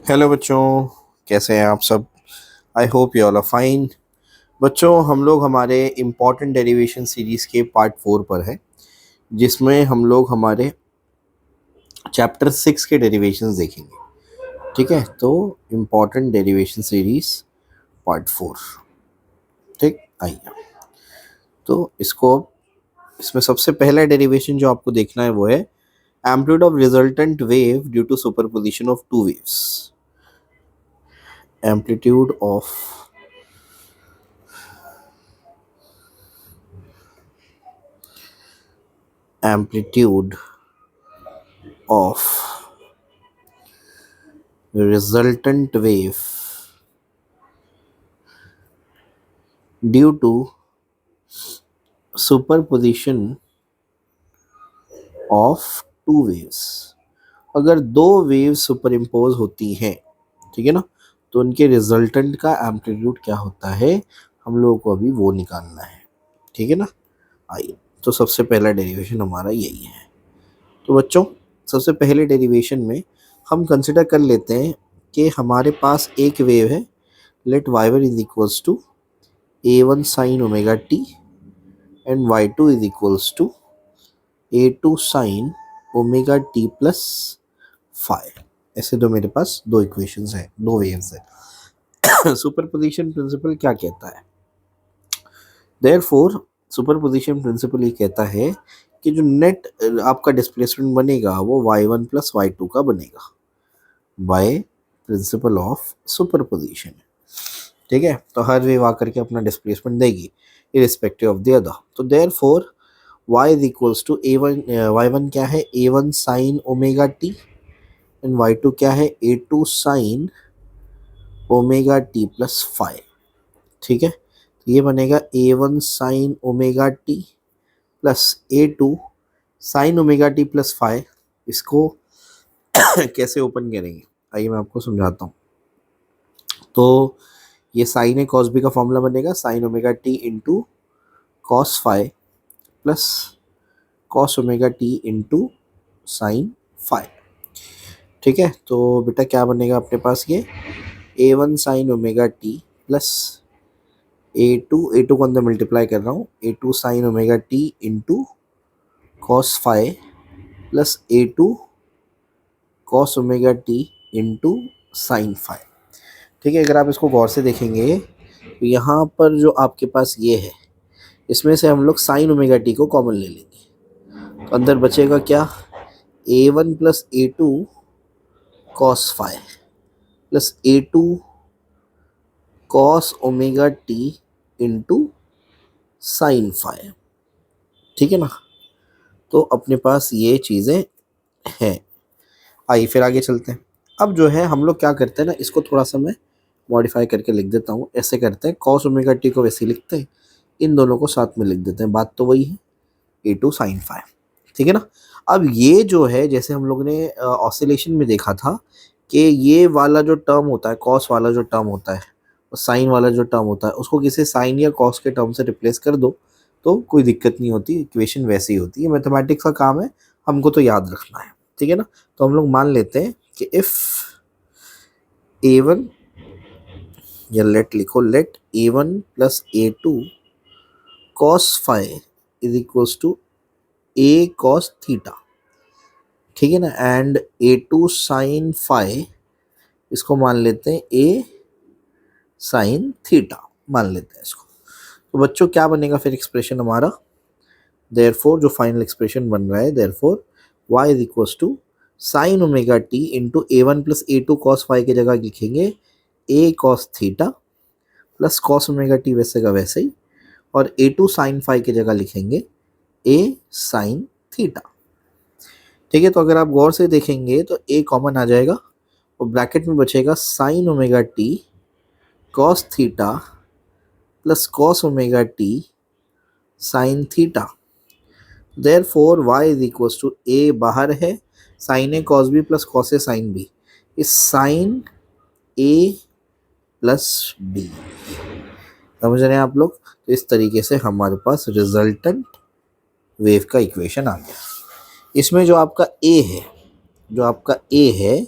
Hello बच्चों, कैसे हैं आप सब। I hope you all are fine. बच्चों, हम लोग हमारे इम्पॉर्टेंट डेरिवेशन सीरीज़ के पार्ट 4 पर है, जिसमें हम लोग हमारे चैप्टर 6 के डेरिवेशंस देखेंगे। ठीक है, तो इम्पॉर्टेंट डेरिवेशन सीरीज़ पार्ट 4। ठीक, आइए। तो इसमें सबसे पहला डेरिवेशन जो आपको देखना है वो है amplitude of resultant wave due to superposition of two waves. Amplitude of amplitude of resultant wave due to superposition of two waves। अगर दो वेव्स सुपर इम्पोज होती हैं, ठीक है ना, तो उनके रिजल्टेंट का एम्पलीट्यूड क्या होता है, हम लोगों को अभी वो निकालना है। ठीक है ना। आइए, तो सबसे पहला डेरिवेशन हमारा यही है। तो बच्चों, सबसे पहले डेरिवेशन में हम कंसिडर कर लेते हैं कि हमारे पास एक वेव है। Let y1 is equals to a1 sine omega t and y2 is equals to a2 sine omega t plus five. ऐसे दो मेरे पास दो इक्वेशंस हैं, दो वेव्स हैं। सुपरपोजिशन प्रिंसिपल क्या कहता है? देयरफॉर सुपरपोजिशन प्रिंसिपल ये कहता है कि जो नेट आपका डिस्प्लेसमेंट बनेगा वो y1 प्लस y2 का बनेगा बाय प्रिंसिपल ऑफ सुपरपोजिशन। ठीक है, तो हर वेव आकर के अपना डिस्प्लेसमेंट देगी इरिस्पेक्टिव ऑफ द अदर। तो therefore y is equals to a1, y1 क्या है a1 sine omega t and y2 क्या है a2 sine omega t plus five. ठीक है, तो ये बनेगा a1 sine omega t plus a2 sine omega t plus five. इसको कैसे ओपन करेंगे, आइए मैं आपको समझाता हूँ। तो ये साइन ए कॉस बी का फॉर्मूला बनेगा sign omega T into cos five plus cos omega T into sine five. ठीक है, तो बेटा क्या बनेगा अपने पास, ये a1 sine omega T plus a2 को अंदर मल्टीप्लाई कर रहा हूँ a2 sine omega T into cos five plus a2 cos omega T into sine five. ठीक है, अगर आप इसको गौर से देखेंगे तो यहाँ पर जो आपके पास ये है, इसमें से हम लोग साइन ओमेगा टी को कॉमन ले लेंगे, तो अंदर बचेगा क्या a1 plus a2 cos five plus a2 cos omega T into sine five. ठीक है ना, तो अपने पास ये चीज़ें हैं। आइए फिर आगे चलते हैं। अब जो है हम लोग क्या करते हैं ना, इसको थोड़ा सा मैं मॉडिफाई करके लिख देता हूँ। ऐसे करते हैं, कॉस ओमेगा टी को वैसे लिखते हैं, इन दोनों को साथ में लिख देते हैं, बात तो वही है a2 साइन फाइव। ठीक है ना। अब ये जो है, जैसे हम लोग ने ऑसिलेशन में देखा था कि ये वाला जो टर्म होता है, कॉस वाला जो टर्म होता है और साइन वाला जो टर्म होता है, उसको किसी साइन या कॉस के टर्म से रिप्लेस कर दो तो कोई दिक्कत नहीं होती, इक्वेशन वैसी ही होती है। मैथमेटिक्स का काम है, हमको तो याद रखना है। ठीक है ना। तो हम लोग मान लेते हैं कि इफ a1, या लेट लिखो, let a1 plus a2 cos five is equals to a cos theta. ठीक है ना, एंड a2 साइन फाइव, इसको मान लेते हैं a साइन थीटा, मान लेते हैं इसको। तो बच्चों क्या बनेगा फिर एक्सप्रेशन हमारा, देयरफॉर जो फाइनल एक्सप्रेशन बन रहा है, therefore y is equals to sine omega T into a1 plus a2 cos five की जगह लिखेंगे a cos theta plus cos omega T वैसे का वैसे ही, और a2 साइन फाइव की जगह लिखेंगे a साइन थीटा। ठीक है, तो अगर आप गौर से देखेंगे तो a कॉमन आ जाएगा और ब्रैकेट में बचेगा sine omega T cos theta plus cos omega T sine theta. Therefore y is equals to a बाहर है, sine A cos B plus cos A sine B, इस साइन a प्लस बी। समझ रहे हैं आप लोग? तो इस तरीके से हमारे पास रिजल्टेंट वेव का इक्वेशन आ गया। इसमें जो आपका a है,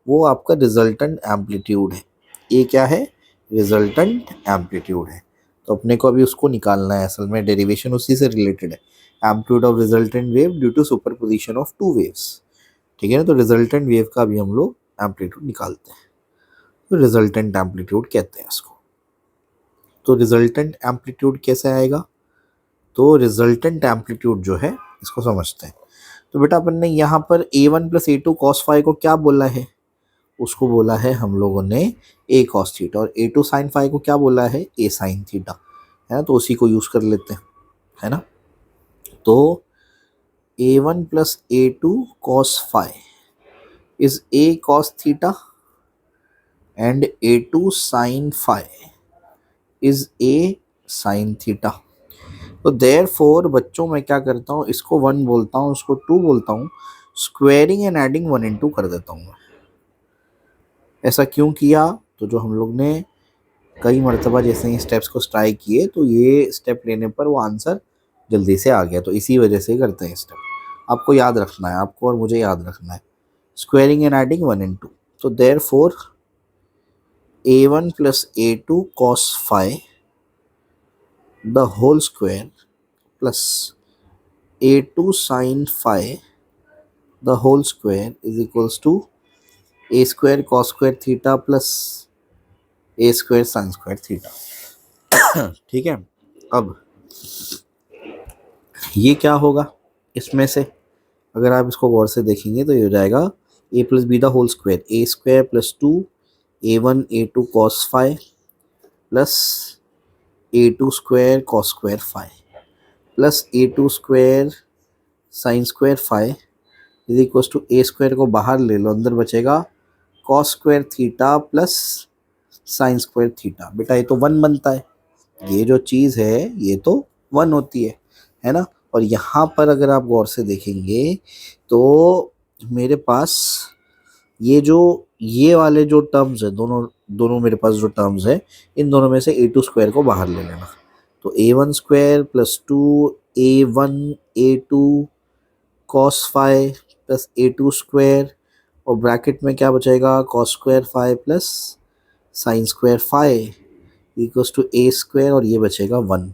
वो आपका रिजल्टेंट एम्पलीट्यूड है। ये क्या है? रिजल्टेंट एम्पलीट्यूड है। तो अपने को अभी उसको निकालना है, असल में डेरिवेशन उसी से रिलेटेड है। Amplitude of resultant wave due to superposition of two waves. ठीक है ना? तो रिजल्टेंट वेव का भी हम लोग एम्पलीट्यूड निकालते हैं, तो रिजल्टेंट एम्पलीट्यूड कहते हैं इसको। तो रिजल्टेंट एम्पलीट्यूड कैसे आएगा? तो रिजल्टेंट एम्पलीट्यूड जो है इसको समझते हैं। तो बेटा अपन ने यहाँ पर a1 plus a2 cos phi को क्या बोला है? उसको बोला है हम लोगों ने a cos थीटा, और a2 sin फाई को क्या बोला है? a sin थीटा, है ना? तो उसी को यूज कर लेते हैं, है ना? तो a1 plus a2 cos phi is a cos theta and a2 sin phi is a sin theta. तो देयरफॉर बच्चों मैं क्या करता हूँ, इसको 1 बोलता हूँ, इसको 2 बोलता हूँ, स्क्वायरिंग एंड एडिंग 1 and 2 कर देता हूँ। ऐसा क्यों किया? तो जो हम लोग ने कई मरतबा जैसे ही स्टेप्स को ट्राई किए तो ये स्टेप लेने पर वो आंसर जल्दी से आ गया, तो इसी वजह से करते हैं स्टेप। आपको याद रखना है, आपको और मुझे याद रखना है, स्क्वायरिंग एंड एडिंग 1 and 2। तो therefore a1 plus a2 cos phi the whole square plus a2 sin phi the whole square is equals to a square cos square theta plus a square sin square theta। ठीक है? अब ये क्या होगा इसमें से? अगर आप इसको गौर से देखेंगे तो ये हो जाएगा a plus B the whole square, a square plus 2 a1 a2 cos phi plus a2 square cos square phi plus a2 square sin square phi is equal to A square को बाहर ले लो, अंदर बचेगा cos square theta plus sine square theta. बेटा ये तो 1 बनता है, ये जो चीज़ है ये तो 1 होती है ना? और यहाँ पर अगर आप गौर से देखेंगे तो मेरे पास ये वाले जो टर्म्स है, दोनों मेरे पास जो टर्म्स है, इन दोनों में से a2 स्क्वायर को बाहर ले लेना। तो a1 square plus 2 a1 a2 cos phi plus a2 square, और ब्रैकेट में क्या बचेगा? cos square phi plus sine square phi equals to a square, और ये बचेगा 1।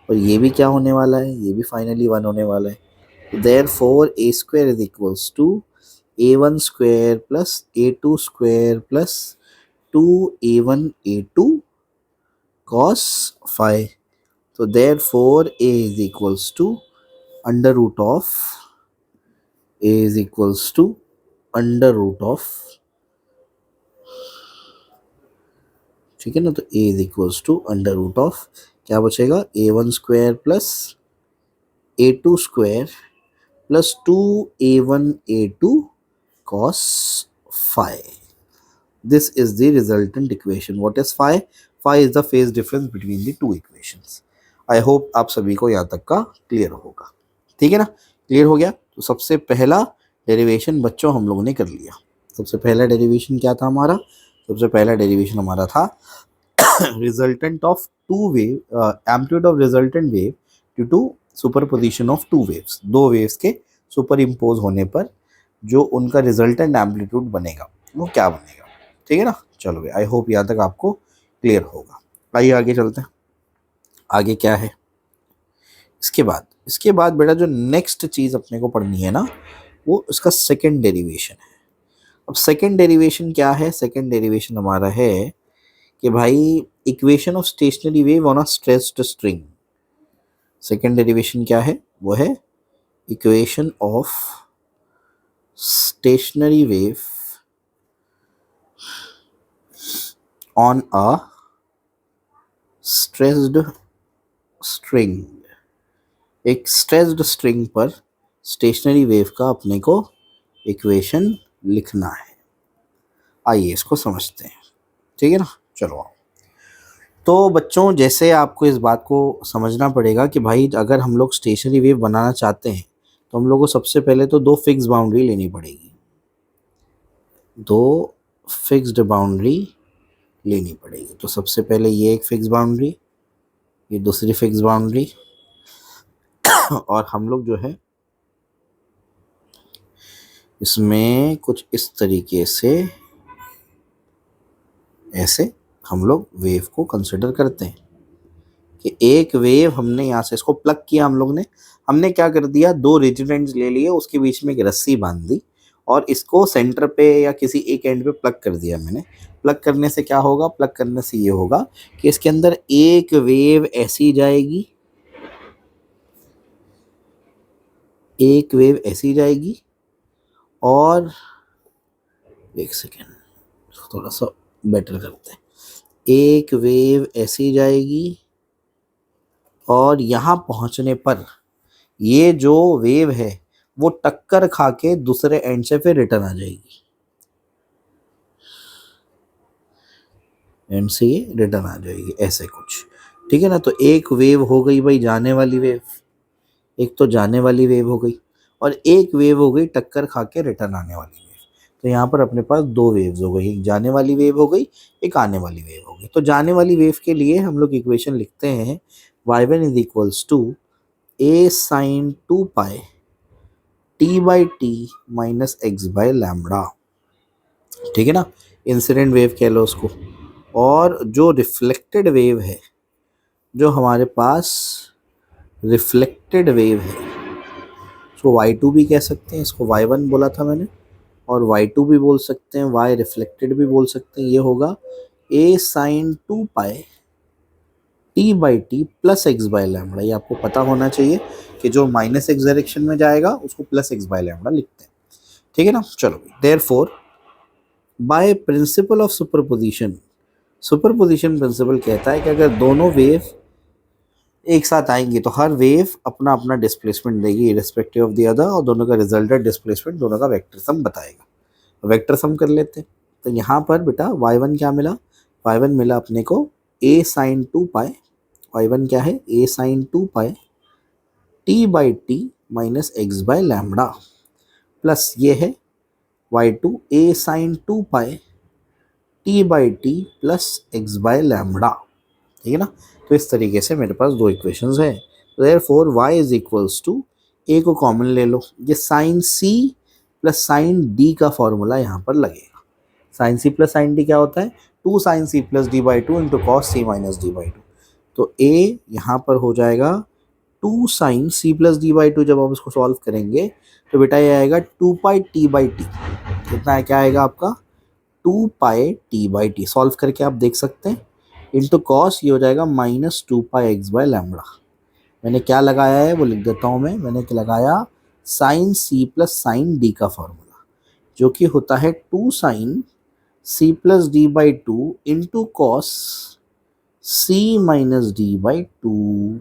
और ये भी क्या होने वाला है? ये भी फाइनली 1 होने वाला है। Therefore a square is equals to a1 square plus a2 square plus 2a1 a2 cos phi. तो therefore a is equals to under root of a is equals to under root of, ठीक है ना? तो a is equals to under root of क्या बचेगा? a1 square plus a2 square plus 2a1 a2 cos phi। This is the resultant equation. What is phi? phi is the phase difference between the two equations. I hope आप सभी को यहाँ तक का clear होगा। ठीक है ना? क्लियर हो गया? तो सबसे पहला डेरिवेशन बच्चों हम लोगों ने कर लिया। सबसे पहला डेरिवेशन क्या था हमारा? सबसे पहला डेरिवेशन हमारा था resultant of two wave, amplitude of resultant wave due to superposition of two waves. दो वेव्स के सुपर इम्पोज होने पर जो उनका रिजल्टेंट एम्पलीट्यूड बनेगा वो क्या बनेगा। ठीक है ना? चलो भाई, आई होप यहाँ तक आपको क्लियर होगा। आइए आगे चलते हैं। आगे क्या है इसके बाद बेटा जो नेक्स्ट चीज अपने को पढ़नी है ना, वो उसका सेकंड डेरिवेशन है। अब सेकंड डेरिवेशन क्या है? सेकंड डेरिवेशन हमारा है कि भाई equation of stationary wave on a stretched string. Second derivation क्या है? वो है equation of stationary wave on a stretched string. एक स्ट्रेच्ड स्ट्रिंग पर स्टेशनरी वेव का अपने को इक्वेशन लिखना है। आइए इसको समझते हैं। ठीक है ना? चलो आओ। तो बच्चों जैसे आपको इस बात को समझना पड़ेगा कि भाई अगर हम लोग स्टेशनरी वेव बनाना चाहते हैं तो हम लोग को सबसे पहले तो दो फिक्स बाउंड्री लेनी पड़ेगी। दो फिक्स्ड बाउंड्री लेनी पड़ेगी। तो सबसे पहले ये एक फिक्स बाउंड्री, ये दूसरी फिक्स बाउंड्री, और हम लोग जो है इसमें कुछ इस तरीके से ऐसे हम लोग वेव को कंसिडर करते हैं कि एक वेव हमने यहाँ से इसको प्लग किया हम लोग ने, हमने क्या कर दिया, दो रिजिड एंड्स ले लिए, उसके बीच में एक रस्सी बांध दी और इसको सेंटर पे या किसी एक एंड पे प्लग कर दिया मैंने। प्लग करने से क्या होगा, प्लग करने से ये होगा कि इसके अंदर एक वेव ऐसी जाएगी, एक वेव ऐसी जाएगी और एक सेकेंड थोड़ा सा बेटर करते हैं, एक वेव ऐसी जाएगी और यहाँ पहुँचने पर ये जो वेव है वो टक्कर खा के दूसरे एंड से फिर रिटर्न आ जाएगी, एंड से ये रिटर्न आ जाएगी ऐसे कुछ, ठीक है ना। तो एक वेव हो गई भाई जाने वाली वेव, एक तो जाने वाली वेव हो गई और एक वेव हो गई टक्कर खा के रिटर्न आने वाली वेव। तो यहाँ पर अपने पास दो वेव्स हो गई, एक जाने वाली वेव हो गई, एक आने वाली वेव हो गई। तो जाने वाली वेव के लिए हम लोग इक्वेशन लिखते हैं y1 is equals to a sin 2 pi t by T minus X by lambda, ठीक है ना, इंसिडेंट वेव कह लो उसको। और जो रिफ्लेक्टेड वेव है, जो हमारे पास रिफ्लेक्टेड वेव है, इसको y2 भी कह सकते हैं, इसको y1 बोला था मैंने, और y2 भी बोल सकते हैं, y रिफ्लेक्टेड भी बोल सकते हैं। ये होगा a sin 2 pi T by T plus x by lambda. ये आपको पता होना चाहिए कि जो माइनस एक्स डायरेक्शन में जाएगा उसको प्लस एक्स बाई लैम्बडा लिखते हैं, ठीक है ना। चलो, therefore by principle of superposition, superposition principle कहता है कि अगर दोनों वेव एक साथ आएंगी तो हर वेव अपना अपना डिस्प्लेसमेंट देगी इर्रेस्पेक्टिव ऑफ द अदर, और दोनों का रिजल्टेड डिस्प्लेसमेंट दोनों का वेक्टर सम बताएगा। वेक्टर सम कर लेते हैं। तो यहाँ पर बेटा y1 क्या मिला, y1 मिला अपने को a sin 2 पाई, y1 क्या है a sin 2 pi t by T minus X by lambda, plus ये है y2 a sin 2 pi t by T plus x by lambda, ठीक है ना। तो इस तरीके से मेरे पास दो इक्वेशंस हैं। Therefore y is equals to, a को कॉमन ले लो, ये sine c plus sine d का फॉर्मूला यहाँ पर लगेगा। Sine c plus sine d क्या होता है, 2 sine c plus d by two into cos c minus d by two. तो a यहाँ पर हो जाएगा 2 sine c plus d by two. जब आप इसको सॉल्व करेंगे तो बेटा ये आएगा 2 पाई t बाई टी, कितना है, क्या आएगा आपका 2 pi t by T. Solve करके आप देख सकते हैं, इंटू कॉस ये हो जाएगा minus 2 pi X by lambda. मैंने क्या लगाया है वो लिख देता हूँ मैंने क्या लगाया, sine c plus sine d का फॉर्मूला, जो कि होता है 2 sine c plus d by two into cos c minus d by two.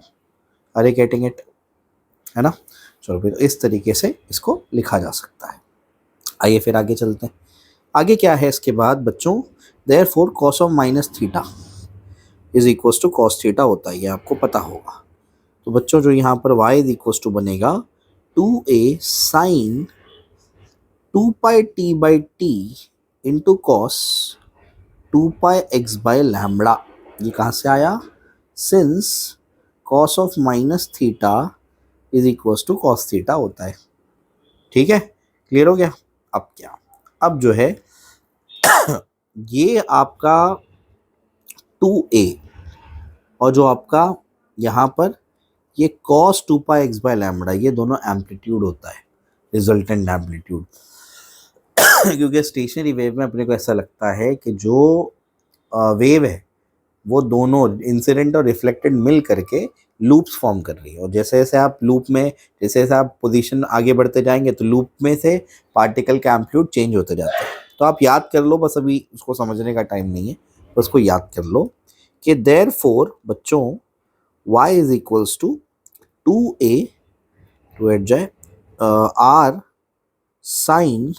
Are getting it, है ना। चलो फिर इस तरीके से इसको लिखा जा सकता है। आइए फिर आगे चलते हैं। आगे क्या है इसके बाद बच्चों, therefore cos of minus theta is equals to cos theta होता है, ये आपको पता होगा। तो बच्चों जो यहाँ पर y इज इक्वल्स टू बनेगा 2a sine 2 pi t by T into cos 2 pi X by lambda. ये कहाँ से आया, since cos of minus theta is equals to cos theta होता है, ठीक है। क्लियर हो गया। अब क्या, अब जो है ये आपका 2a और जो आपका यहाँ पर ये cos 2 pi X by lambda, ये दोनों एम्पलीट्यूड होता है, रिजल्टेंट एम्पलीट्यूड। क्योंकि स्टेशनरी वेव में अपने को ऐसा लगता है कि जो वेव है वो दोनों इंसिडेंट और रिफ्लेक्टेड मिल करके लूप्स फॉर्म कर रही है, और जैसे जैसे आप लूप में, जैसे जैसे आप पोजीशन आगे बढ़ते जाएंगे तो लूप में से पार्टिकल का एम्पलीट्यूड चेंज होते जाते हैं। तो आप याद कर लो, बस अभी उसको समझने का टाइम नहीं है, बस उसको याद कर लो कि देयरफॉर बच्चों y is equals to 2a टू एट जाए r साइन,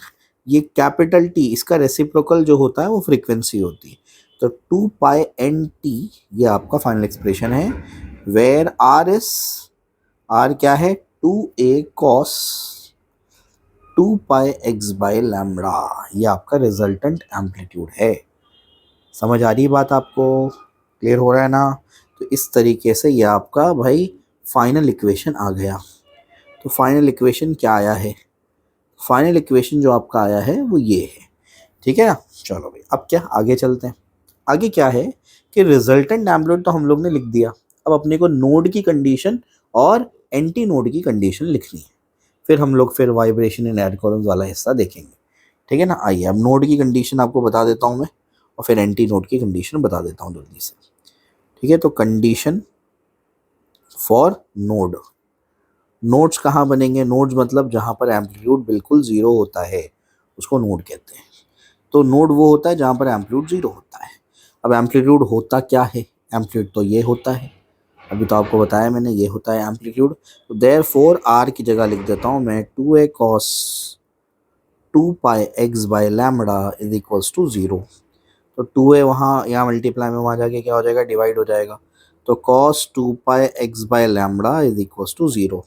ये कैपिटल T, इसका रेसिप्रोकल जो होता है वो फ्रीक्वेंसी होती है। तो 2 पाई एन टी ये आपका फाइनल एक्सप्रेशन है, वेयर आर इज, आर क्या है 2a cos 2 pi X by lambda, ये आपका रिजल्टेंट एम्पलीट्यूड है। समझ आ रही है बात आपको, क्लियर हो रहा है ना। तो इस तरीके से ये आपका भाई फाइनल इक्वेशन आ गया। तो फाइनल इक्वेशन क्या आया है, फाइनल इक्वेशन जो आपका आया है वो ये है, ठीक है ना। चलो भाई अब क्या आगे चलते हैं। आगे क्या है कि रिजल्टेंट एम्प्लीट्यूड तो हम लोग ने लिख दिया, अब अपने को नोड की कंडीशन और एंटी नोड की कंडीशन लिखनी है, फिर हम लोग फिर वाइब्रेशन इन एयर कॉलम्स वाला हिस्सा देखेंगे, ठीक है ना। आइए अब नोड की कंडीशन आपको बता देता हूँ मैं, और फिर एंटी नोड की कंडीशन बता देता हूँ जल्दी से, ठीक है। तो कंडीशन फॉर नोड, नोड्स कहाँ बनेंगे, नोड्स मतलब जहाँ पर एम्पलीट्यूड बिल्कुल ज़ीरो होता है उसको नोड कहते हैं। तो नोड वो होता है जहाँ पर एम्पलीट्यूड ज़ीरो होता है। अब एम्पलीट्यूड होता क्या है, एम्पलीट्यूड तो ये होता है, अभी तो आपको बताया मैंने, ये होता है एम्पलीट्यूड। तो देयरफॉर आर की जगह लिख देता हूँ मैं 2a cos 2 pi X by lambda is equals to 0। तो 2a वहाँ यहाँ मल्टीप्लाई में वहाँ जाके क्या हो जाएगा, डिवाइड हो जाएगा। तो cos 2 pi X by lambda is equals to 0।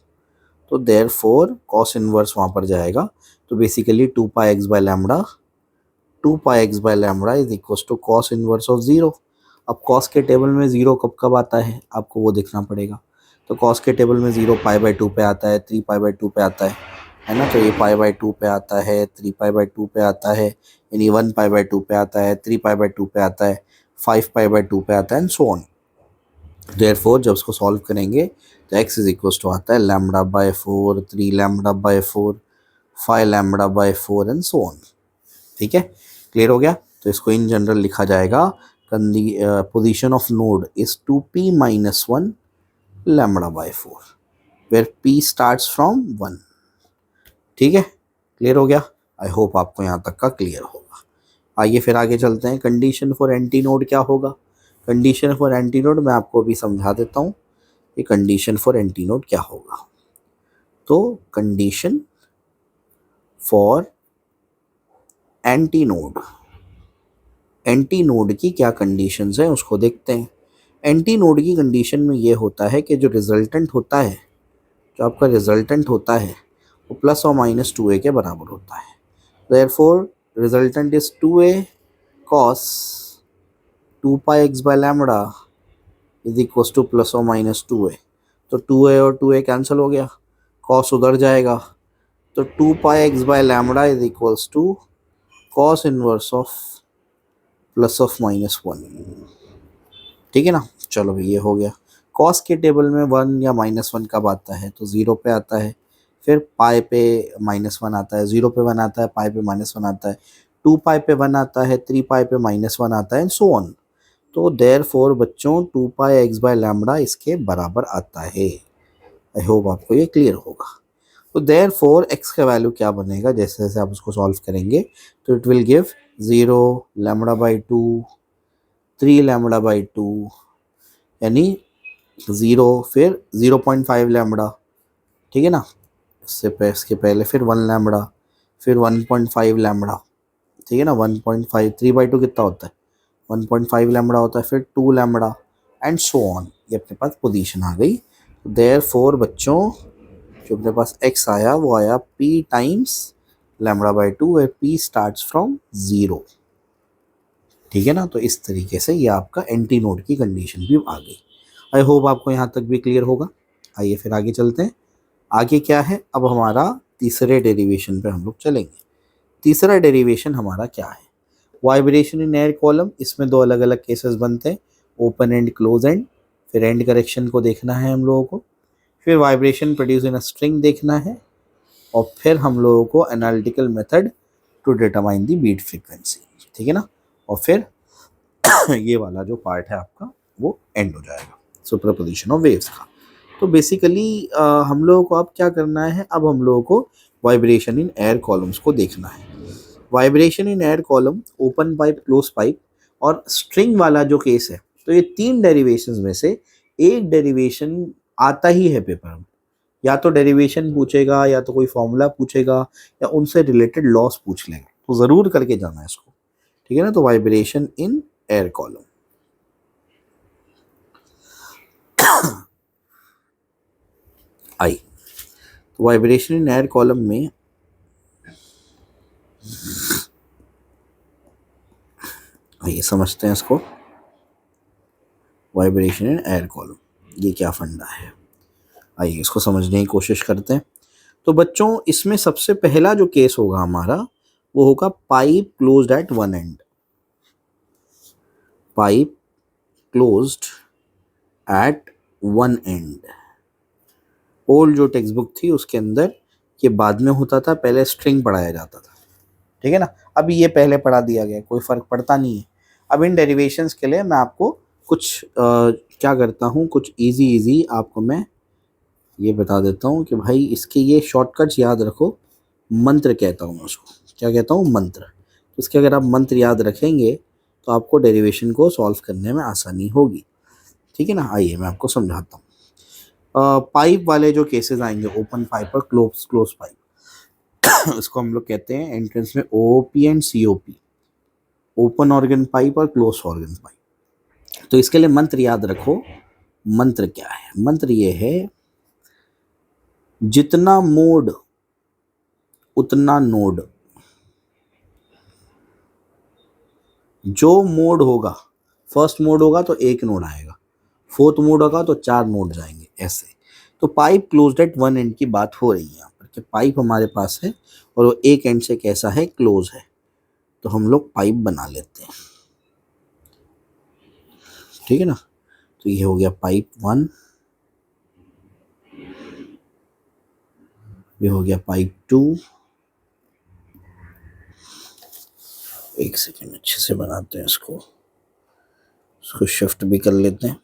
तो देयरफॉर cos इनवर्स वहाँ पर जाएगा, तो basically 2 pi X by lambda 2 pi X by lambda is equals to cos inverse of 0। अब cos के टेबल में 0 कब कब आता है आपको वो देखना पड़ेगा। तो cos के टेबल में 0 पाई बाई 2 पे आता है, 3 पाई बाई 2 पे आता है ना। तो ये पाई बाई 2 पे आता है, 3 पाई बाई 2 पे आता है, यानी 1 पाई बाई 2 पे आता है, 3 पाई बाई 2 पे आता है, 5 पाई बाई 2 पे आता है एंड सो ऑन। देयरफॉर जब उसको सॉल्व करेंगे तो x इज इक्वल्स टू आता है lambda by 4, 3 lambda by 4, 5 lambda by 4 and so on, ठीक है। क्लियर हो गया। तो इसको इन जनरल लिखा जाएगा, position of node is 2p minus 1 लैम्बडा by 4 where p starts from 1, ठीक है। क्लियर हो गया, आई होप आपको यहाँ तक का क्लियर होगा। आइए फिर आगे चलते हैं, कंडीशन फॉर एंटी नोड क्या होगा। कंडीशन फॉर एंटी नोड मैं आपको अभी समझा देता हूँ, ये कंडीशन फॉर एंटी नोड क्या होगा। तो condition for anti node, anti node की क्या कंडीशंस हैं उसको देखते हैं। एंटी नोड की कंडीशन में ये होता है कि जो रिजल्टेंट होता है, जो आपका रिजल्टेंट होता है वो प्लस और माइनस 2a के बराबर होता है। Therefore resultant is 2a cos 2 pi X by lambda is equals two plus और माइनस 2a। तो 2a और 2a कैंसिल हो गया, cos उधर जाएगा, तो 2 pi X by lambda is equals to cos inverse of plus of minus 1, ठीक है ना। चलो भाई ये हो गया। कॉस के टेबल में 1 या माइनस 1 कब आता है, तो 0 पे आता है, फिर पाई पे -1 आता है, 0 पे 1 आता है, पाई पे -1 आता है, 2 पाई पे 1 आता है, 3 पाई पे -1 आता है एंड सो ऑन। तो देयरफॉर बच्चों 2 पाई एक्स बाय लैम्बडा इसके बराबर आता है। आई होप आपको ये क्लियर होगा। तो देयरफॉर एक्स का वैल्यू क्या बनेगा, जैसे जैसे आप उसको सॉल्व करेंगे तो it will give 0 lambda by 2, 3 lambda by 2, यानी 0, फिर 0.5 लैम्बडा, ठीक है ना। इसके पहले फिर 1 लैम्बडा, फिर 1.5 लैम्बडा, ठीक है ना। 1.5 3/2 कितना होता है, 1.5 लैम्बडा होता है, फिर 2 लैम्बडा एंड सो ऑन। ये अपने पास पोजीशन आ गई। देयरफॉर बच्चों जो अपने पास x आया वो आया p times lambda by 2 where p starts from 0, ठीक है ना। तो इस तरीके से ये आपका एंटी नोड की कंडीशन भी आ गई। आई होप आपको यहाँ तक भी क्लियर होगा। आइए फिर आगे चलते हैं। आगे क्या है, अब हमारा तीसरे डेरिवेशन पे हम लोग चलेंगे। तीसरा डेरिवेशन हमारा क्या है, वाइब्रेशन इन एयर कॉलम। इसमें दो अलग अलग केसेस बनते हैं, ओपन एंड क्लोज एंड। फिर एंड करेक्शन को देखना है हम लोगों को, फिर vibration produce in a string देखना है, और फिर हम लोगों को analytical method to determine the beat frequency, ठीक है ना। और फिर ये वाला जो पार्ट है आपका वो एंड हो जाएगा, सुपरपोजिशन ऑफ वेव्स का। तो बेसिकली हम लोगों को अब क्या करना है, अब हम लोगों को वाइब्रेशन इन एयर कॉलम्स को देखना है। Vibration in air column, open pipe, close pipe और स्ट्रिंग वाला जो केस है, तो ये 3 डेरिवेशंस में से एक डेरिवेशन आता ही है पेपर में। या तो डेरिवेशन पूछेगा, या तो कोई फॉर्मूला पूछेगा, या उनसे रिलेटेड लॉस पूछ लेगा, तो ज़रूर करके जाना है इसको, ठीक है ना। तो वाइब्रेशन इन एयर कॉलम, आई तो वाइब्रेशन इन एयर कॉलम में आइए समझते हैं इसको। वाइब्रेशन इन एयर कॉलम ये क्या फंडा है, आइए इसको समझने की कोशिश करते हैं। तो बच्चों इसमें सबसे पहला जो केस होगा हमारा वो होगा pipe closed eight one and. Pipe closed eight one and. Old जो टेक्स्ट बुक थी उसके अंदर ये बाद में होता था, पहले स्ट्रिंग पढ़ाया जाता था, ठीक है ना। अभी ये पहले पढ़ा दिया गया, कोई फर्क पड़ता नहीं है। अब इन डेरिवेशंस के लिए मैं आपको कुछ क्या करता हूँ, कुछ इजी आपको मैं ये बता देता हूँ कि भाई इसके ये शॉर्टकट्स याद रखो। मंत्र कहता हूँ मैं उसको, क्या कहता हूँ, मंत्र। इसके अगर आप मंत्र याद रखेंगे तो आपको डेरिवेशन को सॉल्व करने में आसानी होगी, ठीक है ना। आइए मैं आपको समझाता हूँ। पाइप वाले जो केसेस आएंगे, ओपन पाइप और क्लोज पाइप, इसको हम लोग कहते हैं एंट्रेंस में OP and COP, open organ pipe और क्लोज ऑर्गन पाइप। तो इसके लिए मंत्र याद रखो। मंत्र क्या है? मंत्र ये है, जितना मोड उतना नोड। जो मोड होगा, फर्स्ट मोड होगा तो एक नोड आएगा, फोर्थ मोड होगा तो 4 नोड जाएंगे, ऐसे। तो pipe closed eight one and की बात हो रही है यहाँ पर, कि पाइप हमारे पास है और वो एक एंड से कैसा है, क्लोज है। तो हम लोग पाइप बना लेते हैं, ठीक है ना। तो ये हो गया पाइप 1, ये हो गया पाइप 2। एक सेकेंड, अच्छे से बनाते हैं इसको शिफ्ट भी कर लेते हैं।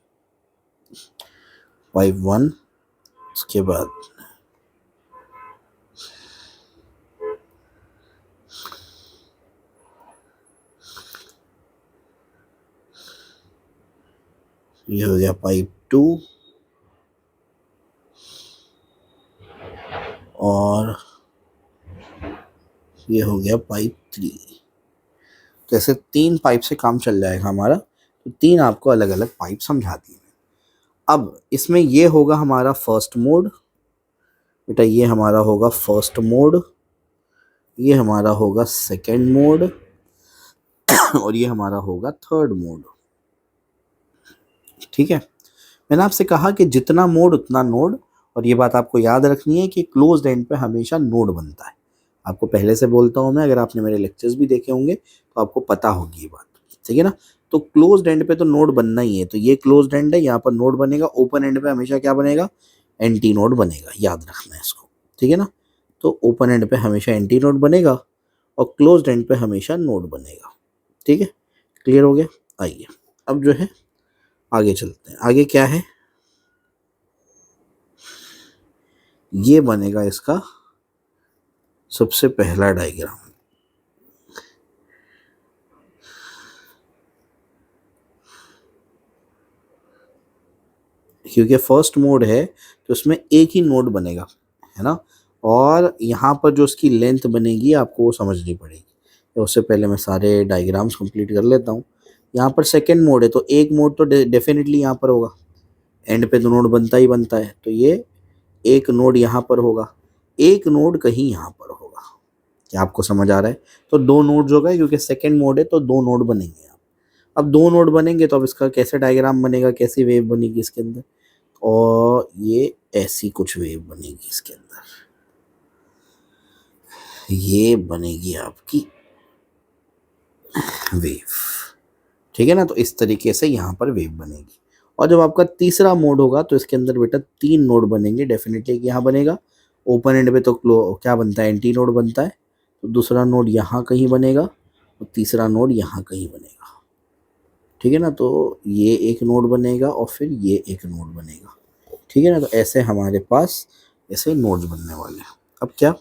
पाइप 1, उसके बाद ये हो गया पाइप 2 और ये हो गया पाइप 3। तो ऐसे 3 पाइप से काम चल जाएगा हमारा। तो 3 आपको अलग अलग पाइप समझा दिए। अब इसमें ये होगा हमारा फर्स्ट मोड, बेटा ये हमारा होगा फर्स्ट मोड, ये हमारा होगा सेकेंड मोड और ये हमारा होगा थर्ड मोड, ठीक है। मैंने आपसे कहा कि जितना मोड उतना नोड, और ये बात आपको याद रखनी है कि क्लोज्ड एंड पे हमेशा नोड बनता है। आपको पहले से बोलता हूँ मैं, अगर आपने मेरे लेक्चर्स भी देखे होंगे तो आपको पता होगी ये बात, ठीक है ना। तो क्लोज्ड एंड पे तो नोड बनना ही है, तो ये क्लोज्ड एंड है, यहाँ पर नोड बनेगा। ओपन एंड पे हमेशा क्या बनेगा, एंटी नोड बनेगा, याद रखना है इसको, ठीक है ना। तो ओपन एंड पे हमेशा एंटी नोड बनेगा और क्लोज्ड एंड पे हमेशा नोड बनेगा, ठीक है। क्लियर हो गया। आइए अब जो है आगे चलते हैं। आगे क्या है, ये बनेगा इसका सबसे पहला डायग्राम। क्योंकि फर्स्ट मोड है तो उसमें एक ही नोड बनेगा, है ना। और यहाँ पर जो उसकी लेंथ बनेगी आपको वो समझनी पड़ेगी। तो उससे पहले मैं सारे डायग्राम्स कंप्लीट कर लेता हूँ। यहाँ पर सेकेंड मोड है तो एक मोड तो डेफिनेटली यहाँ पर होगा, एंड पे तो नोड बनता ही बनता है। तो ये एक नोड यहाँ पर होगा, एक नोड कहीं यहाँ पर होगा। क्या आपको समझ आ रहा है? तो 2 नोड्स हो गए, क्योंकि सेकेंड मोड है तो 2 नोड बनेंगे। अब 2 नोड बनेंगे तो अब इसका कैसे डायग्राम बनेगा, कैसी वेव बनेगी इसके अंदर, और ये ऐसी कुछ वेव बनेगी इसके अंदर। ये बनेगी आपकी वेव, ठीक है ना। तो इस तरीके से यहाँ पर वेव बनेगी। और जब आपका तीसरा मोड होगा तो इसके अंदर बेटा 3 नोड बनेंगे डेफिनेटली। यहाँ बनेगा ओपन एंड पे तो क्या बनता है, एंटी नोड बनता है। तो दूसरा नोड यहाँ कहीं बनेगा और तीसरा नोड यहाँ कहीं बनेगा, ठीक है ना। तो ये एक नोड बनेगा और फिर ये एक नोड बनेगा, ठीक है ना। तो ऐसे हमारे पास ऐसे नोड्स बनने वाले हैं। अब क्या,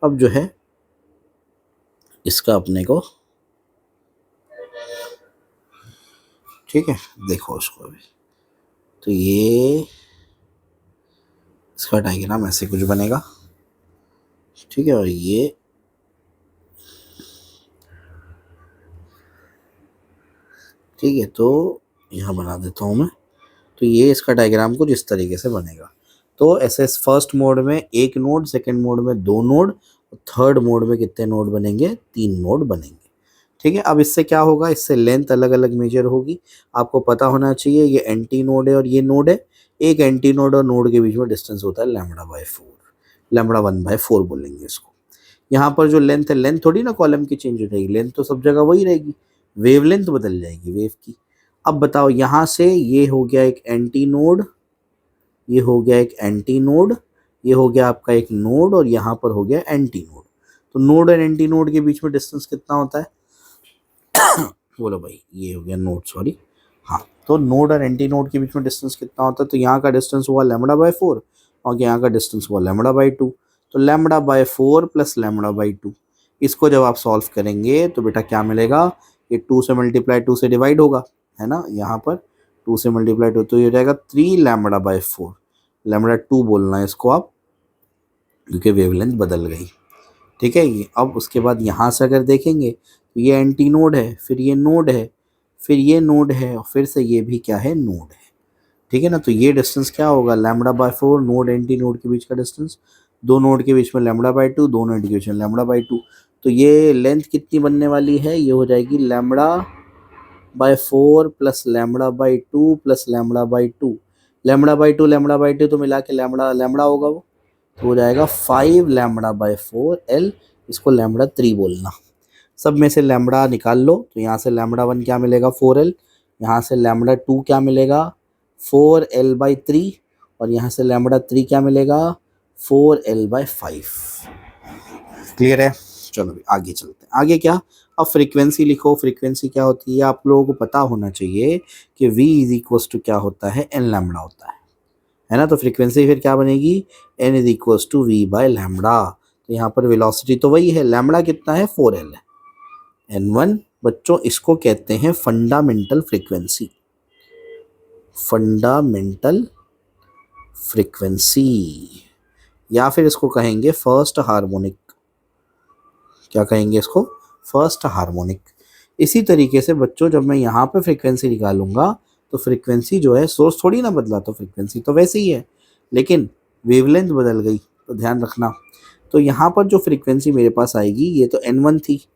अब जो है इसका अपने को, ठीक है, देखो उसको अभी। तो ये इसका डायग्राम ऐसे कुछ बनेगा, ठीक है। और ये ठीक है, तो यहाँ बना देता हूँ मैं। तो ये इसका डायग्राम कुछ इस तरीके से बनेगा। तो ऐसे फर्स्ट मोड में एक नोड, सेकंड मोड में 2 नोड, थर्ड मोड में कितने नोड बनेंगे, 3 नोड बनेंगे, ठीक है। अब इससे क्या होगा, इससे लेंथ अलग अलग मेजर होगी। आपको पता होना चाहिए ये एंटी नोड है और ये नोड है। एक एंटी नोड और नोड के बीच में डिस्टेंस होता है λ/4, λ1/4 बोलेंगे इसको। यहाँ पर जो लेंथ है, लेंथ थोड़ी ना कॉलम की चेंज हो जाएगी, लेंथ तो सब जगह वही रहेगी, वेव लेंथ बदल जाएगी वेव की। अब बताओ, यहाँ से ये हो गया एक एंटी नोड, ये हो गया एक एंटी नोड, ये हो गया आपका एक नोड, और यहाँ पर हो गया एंटी नोड। तो नोड और एंटी नोड के बीच में डिस्टेंस कितना होता है? बोलो भाई, ये हो गया नोड, सॉरी। हाँ, तो नोड और एंटी नोड के बीच में डिस्टेंस कितना होता है? तो यहाँ का डिस्टेंस हुआ λ/4 और यहाँ का डिस्टेंस हुआ λ/2। तो λ/4 प्लस λ/2, इसको जब आप सॉल्व करेंगे तो बेटा क्या मिलेगा? ये 2 से मल्टीप्लाई 2 से डिवाइड होगा, है ना, यहाँ पर 2 से मल्टीप्लाई 2, तो ये हो जाएगा 3 λ/4। λ2 बोलना है इसको आप, क्योंकि वेवलेंथ बदल गई। ठीक है, ये अब उसके बाद यहाँ से अगर देखेंगे तो ये एंटी नोड है, फिर ये नोड है, फिर ये नोड है, और फिर से ये भी क्या है? नोड है। ठीक है ना, तो ये डिस्टेंस क्या होगा? λ/4 नोड एंटी नोड के बीच का डिस्टेंस, दो नोड के बीच में λ/2, दो नोड के बीच में λ/2। तो ये लेंथ कितनी बनने वाली है? ये हो जाएगी λ/4 प्लस λ/2 प्लस λ/2। λ/2 तो मिला के लैम्बडा होगा वो, तो हो जाएगा 5 λ/4 L, इसको λ3 बोलना। सब में से लैम्बडा निकाल लो, तो यहाँ से λ1 क्या मिलेगा? 4L, यहाँ से λ2 क्या मिलेगा? 4L/3, और यहाँ से λ3 क्या मिलेगा? 4L/5। क्लियर है? चलो भी आगे चलते हैं। आगे क्या? अब फ्रीक्वेंसी लिखो। फ्रीक्वेंसी क्या होती है आप लोगों को पता होना चाहिए कि v इज इक्वल्स टू क्या होता है? n लैम्बडा होता है ना। तो फ्रीक्वेंसी फिर क्या बनेगी? n is equals to v/λ। तो यहाँ पर वेलोसिटी तो वही है, लैम्बडा कितना है? 4L है। n1 बच्चों, इसको कहते हैं फंडामेंटल फ्रीक्वेंसी। फंडामेंटल फ्रीक्वेंसी, या फिर इसको कहेंगे फर्स्ट हार्मोनिक। क्या कहेंगे इसको? First harmonic. इसी तरीके से बच्चों, जब मैं यहाँ पे फ्रीक्वेंसी निकालूंगा तो फ्रीक्वेंसी जो है, सोर्स थोड़ी ना बदला, तो फ्रीक्वेंसी तो वैसे ही है, लेकिन वेवलेंथ बदल गई, तो ध्यान रखना। तो यहाँ पर जो फ्रीक्वेंसी मेरे पास आएगी, ये तो n1 थी,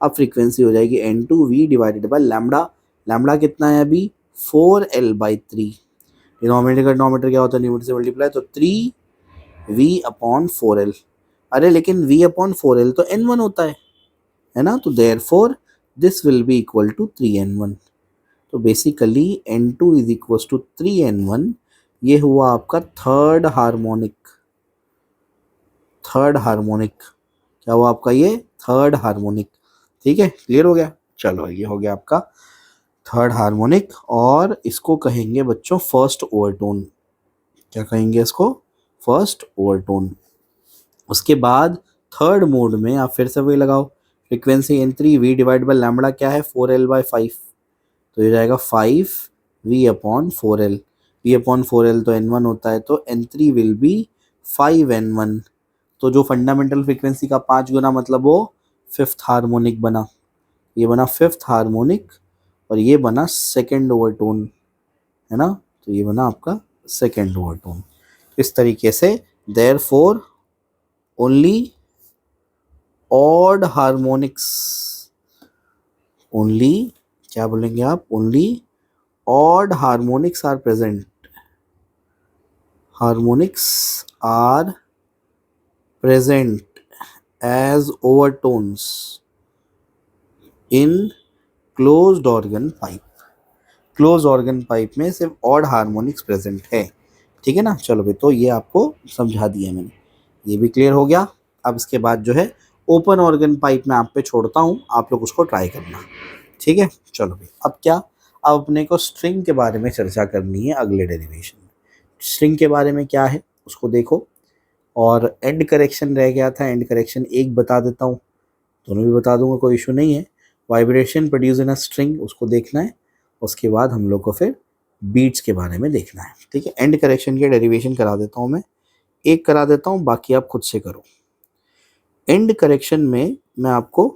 अब फ्रीक्वेंसी हो जाएगी n2v divided by lambda. Lambda कितना है अभी? 4L/3। डिनोमिनेटर का डिनोमिनेटर क्या होता है? न्यूमरेटर से मल्टीप्लाई, तो 3v/4L। अरे लेकिन v/4L तो n1 होता है ना, तो therefore this will be equal to 3n1। तो basically n2 is equal to 3n1। ये हुआ आपका थर्ड हार्मोनिक। थर्ड हार्मोनिक क्या हुआ आपका? ये थर्ड हार्मोनिक। ठीक है, क्लियर हो गया? चलो, ये हो गया आपका थर्ड हार्मोनिक, और इसको कहेंगे बच्चों फर्स्ट ओवरटोन। क्या कहेंगे इसको? First overtone. उसके बाद थर्ड मोड में आप फिर से वही लगाओ, frequency n3v divide by lambda क्या है? 4L/5। तो ये जाएगा 5v/4L। v/4L तो n1 होता है, तो n3 विल बी 5n1। तो जो फंडामेंटल फ्रीक्वेंसी का 5 गुना, मतलब वो फिफ्थ हार्मोनिक बना। ये बना फिफ्थ हार्मोनिक, और ये बना सेकेंड ओवरटोन, है ना। तो ये बना आपका सेकेंड ओवरटोन। इस तरीके से therefore only odd harmonics, only क्या बोलेंगे आप? Only odd harmonics are present. Harmonics are present as overtones in closed organ pipe. Close organ pipe में सिर्फ ऑड हार्मोनिक्स प्रेजेंट है। ठीक है ना। चलो भाई, तो ये आपको समझा दिया मैंने, ये भी क्लियर हो गया। अब इसके बाद जो है ओपन ऑर्गन पाइप में आप पे छोड़ता हूँ, आप लोग उसको ट्राई करना। ठीक है, चलो भाई। अब क्या? अब अपने को स्ट्रिंग के बारे में चर्चा करनी है अगले डेरिवेशन में। स्ट्रिंग के बारे में क्या है उसको देखो, और एंड करेक्शन रह गया था, एंड करेक्शन एक बता देता हूँ, दोनों भी बता दूंगा, कोई इशू नहीं है। Vibration produce in a string, उसको देखना है। उसके बाद हम लोग को फिर बीट्स के बारे में देखना है। ठीक है, एंड करेक्शन के डेरिवेशन करा देता हूँ मैं, एक करा देता हूँ, बाकी आप खुद से करो। एंड करेक्शन में मैं आपको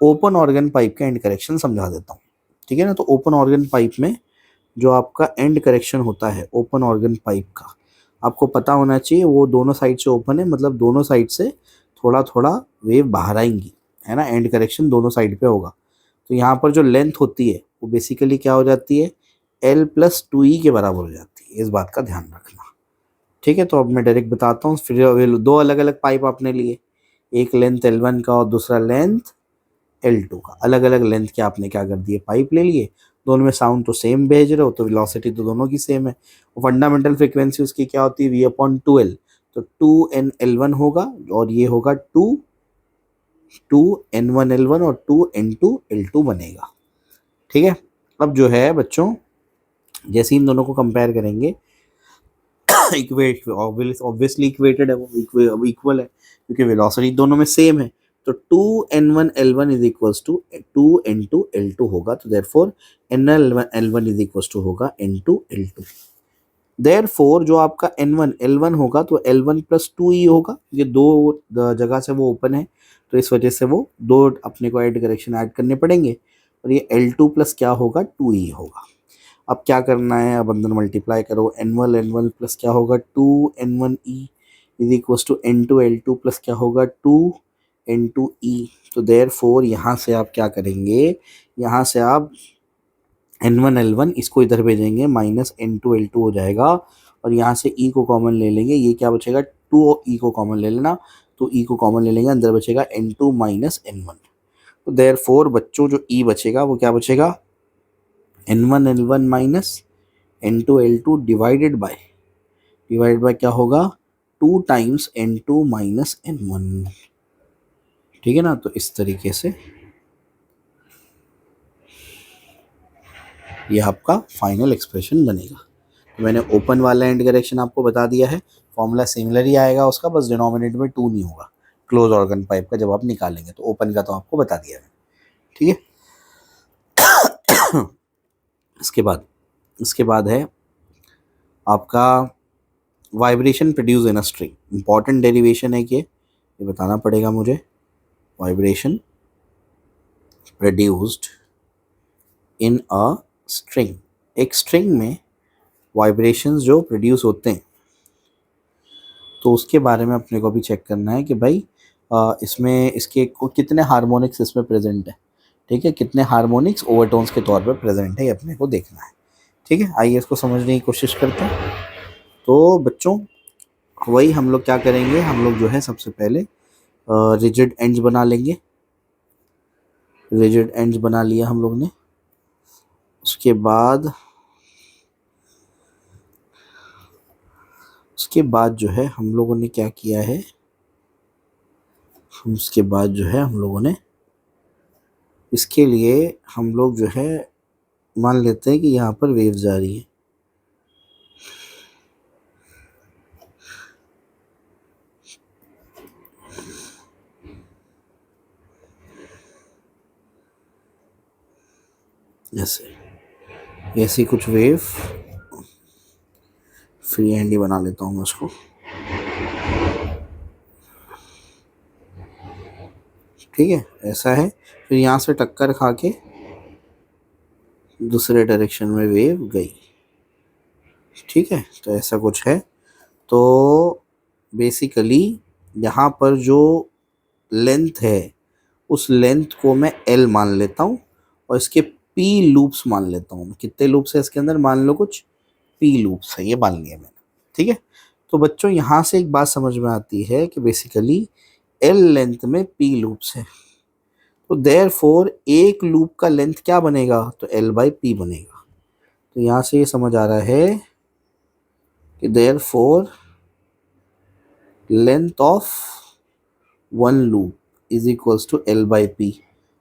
ओपन ऑर्गन पाइप का एंड करेक्शन समझा देता हूँ। ठीक है ना। तो ओपन ऑर्गन पाइप में जो आपका एंड करेक्शन होता है ओपन ऑर्गन पाइप का, आपको पता होना चाहिए वो दोनों साइड से ओपन है, मतलब दोनों साइड से थोड़ा थोड़ा वेव बाहर आएंगी, है ना। एंड करेक्शन दोनों साइड पे होगा। तो यहाँ पर जो लेंथ होती है वो बेसिकली क्या हो जाती है? L+2E के बराबर हो जाती है। इस बात का ध्यान रखना। ठीक है, तो अब मैं डायरेक्ट बताता हूँ। फिर दो अलग अलग पाइप आपने लिए, एक लेंथ L1 का और दूसरा लेंथ L2 का। अलग अलग लेंथ के आपने क्या कर दिए? पाइप ले लिए। दोनों में साउंड तो सेम भेज रहे हो, तो वेलोसिटी तो दोनों की सेम है। फंडामेंटल फ्रीक्वेंसी उसकी क्या होती है, v/2l, तो 2n/l1 होगा, और ये होगा 2n1l1 और 2n2l2 बनेगा। ठीक है। अब जो है बच्चों, जैसे इन दोनों को कंपेयर करेंगे, इक्वेट ऑब्वियसली इक्वेटेड है, वो इक्वल है क्योंकि वेलोसिटी दोनों में सेम है। तो 2n1l1 is equals to 2n2l2 होगा, तो therefore n1l1 is equals to होगा n2l2। देयरफॉर जो आपका n1l1 होगा तो l1 प्लस 2e होगा, ये दो जगह से वो ओपन है, तो इस वजह से वो दो अपने को ऐड करेक्शन ऐड करने पड़ेंगे, और ये l2 प्लस क्या होगा 2e होगा। अब क्या करना है, अब अंदर मल्टीप्लाई करो, n1 प्लस क्या होगा 2n1e is equal to n2l2 plus क्या होगा 2n2e। तो देयरफॉर यहाँ से आप क्या करेंगे, यहाँ से आप n1l1 इसको इधर भेजेंगे, माइनस n2l2 हो जाएगा, और यहाँ से e को कॉमन ले लेंगे, ये क्या बचेगा 2e को कॉमन ले लेना, तो e को कॉमन ले लेंगे, अंदर बचेगा n2 माइनस n1। तो देयरफॉर बच्चों जो e बचेगा वो क्या बचेगा, n1l1 minus n2l2 divided by क्या होगा 2 टाइम्स n2 माइनस n1। ठीक है ना, तो इस तरीके से ये आपका फाइनल एक्सप्रेशन बनेगा। तो मैंने ओपन वाला एंड डायरेक्शन आपको बता दिया है, फॉर्मूला सिमिलर ही आएगा उसका, बस डिनोमिनेटर में 2 नहीं होगा क्लोज ऑर्गन पाइप का जब आप निकालेंगे, तो ओपन का तो आपको बता दिया है। ठीक है। इसके बाद है आपका vibration produce in a string. Important derivation है कि ये बताना पड़ेगा मुझे, vibration produced in a string. एक स्ट्रिंग में वाइब्रेशंस जो प्रोड्यूस होते हैं, तो उसके बारे में अपने को भी चेक करना है कि भाई इसमें इसके कितने हार्मोनिक्स इसमें प्रेजेंट है। ठीक है, कितने हार्मोनिक्स ओवरटोन्स के तौर पर प्रेजेंट है, ये अपने को देखना है। ठीक है, आइए इसको समझने की कोशिश करते हैं। तो बच्चों वही हम लोग क्या करेंगे, हम लोग जो है सबसे पहले रिजिड एंड्स बना लेंगे। रिजिड एंड्स बना लिया हम लोग ने। उसके बाद जो है हम लोगों ने क्या किया है, उसके बाद जो है हम लोगों ने इसके लिए हम लोग जो है मान लेते हैं कि यहाँ पर वेव्स आ रही है। ऐसी कुछ वेव, फ्री हैंड ही बना लेता हूँ मैं उसको। ठीक है, ऐसा है। फिर यहाँ से टक्कर खा के दूसरे डायरेक्शन में वेव गई। ठीक है, तो ऐसा कुछ है। तो बेसिकली यहाँ पर जो लेंथ है उस लेंथ को मैं L मान लेता हूँ, और इसके P लूप्स मान लेता हूँ। कितने लूप्स है इसके अंदर, मान लो कुछ P लूप्स है, ये मान लिया मैंने। ठीक है, तो बच्चों यहाँ से एक बात समझ में आती है कि बेसिकली L लेंथ में P लूप्स है, तो देयरफॉर एक लूप का लेंथ क्या बनेगा, तो L/P बनेगा। तो यहाँ से ये समझ आ रहा है कि therefore length of one loop is equals to L/P,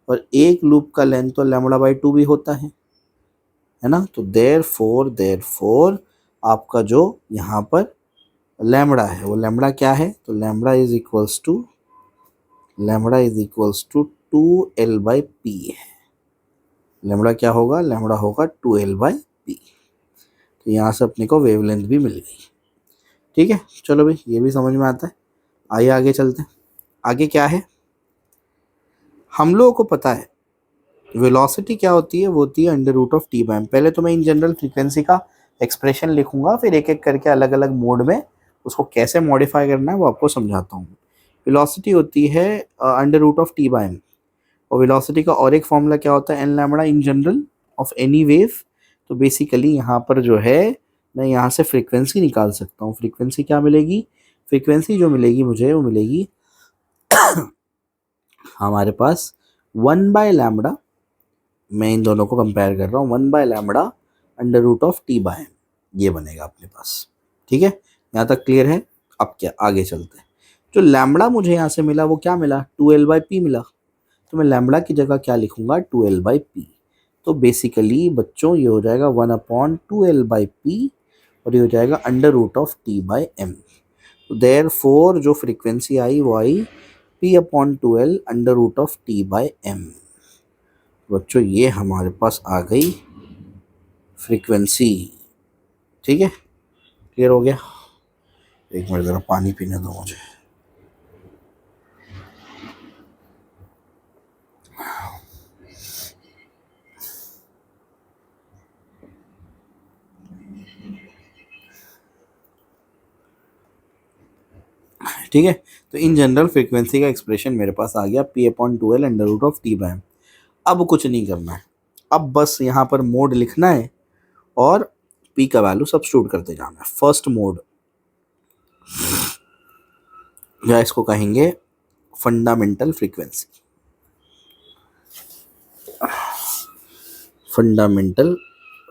और एक लूप का लेंथ तो λ/2 भी होता है ना। तो देयरफॉर आपका जो यहाँ पर लैम्बडा है वो लैम्बडा क्या है, तो lambda is equals to 2L/P है। लैम्बडा क्या होगा, लैम्बडा होगा 2L/P। तो यहाँ से अपने को वेवलेंथ भी मिल गई। ठीक है, चलो भाई ये भी समझ में आता है। आइए आगे चलते हैं। आगे क्या है, हम लोगों को पता है वेलोसिटी क्या होती है, वो होती है √T/m। पहले तो मैं इन जनरल फ्रीक्वेंसी का एक्सप्रेशन लिखूंगा, फिर एक एक करके अलग अलग मोड में उसको कैसे मॉडिफाई करना है वो आपको समझाता हूँ। वेलोसिटी होती है √T/m, और वेलोसिटी का और एक फॉर्मूला क्या होता है, n λ in general of any wave. तो बेसिकली यहाँ पर जो है मैं यहाँ से फ्रीक्वेंसी निकाल सकता हूँ। फ्रीक्वेंसी क्या मिलेगी, फ्रीक्वेंसी जो मिलेगी मुझे वो मिलेगी हमारे पास 1/λ मैं इन दोनों को कंपेयर कर रहा हूँ, 1/λ under root of T by M, ये बनेगा अपने पास। ठीक है, यहाँ तक क्लियर है। अब क्या, आगे चलते हैं। जो लैम्बडा मुझे यहाँ से मिला वो क्या मिला, 2l/p मिला। तो मैं लैम्बडा की जगह क्या लिखूंगा, 2l/p। तो बेसिकली बच्चों ये हो जाएगा 1/2l/p और ये हो जाएगा under root of T by M. Therefore जो फ्रीक्वेंसी आई वो आई p/2l under root of T by M. बच्चों ये हमारे पास आ गई फ्रीक्वेंसी। ठीक है, क्लियर हो गया। एक मिनट जरा पानी पीने दो मुझे। ठीक है, तो इन जनरल फ्रीक्वेंसी का एक्सप्रेशन मेरे पास आ गया p/2l under root of T by M. अब कुछ नहीं करना है, अब बस यहाँ पर मोड लिखना है और p का वैल्यू सब्स्टिट्यूट करते जाना है। फर्स्ट मोड, या इसको कहेंगे fundamental frequency, fundamental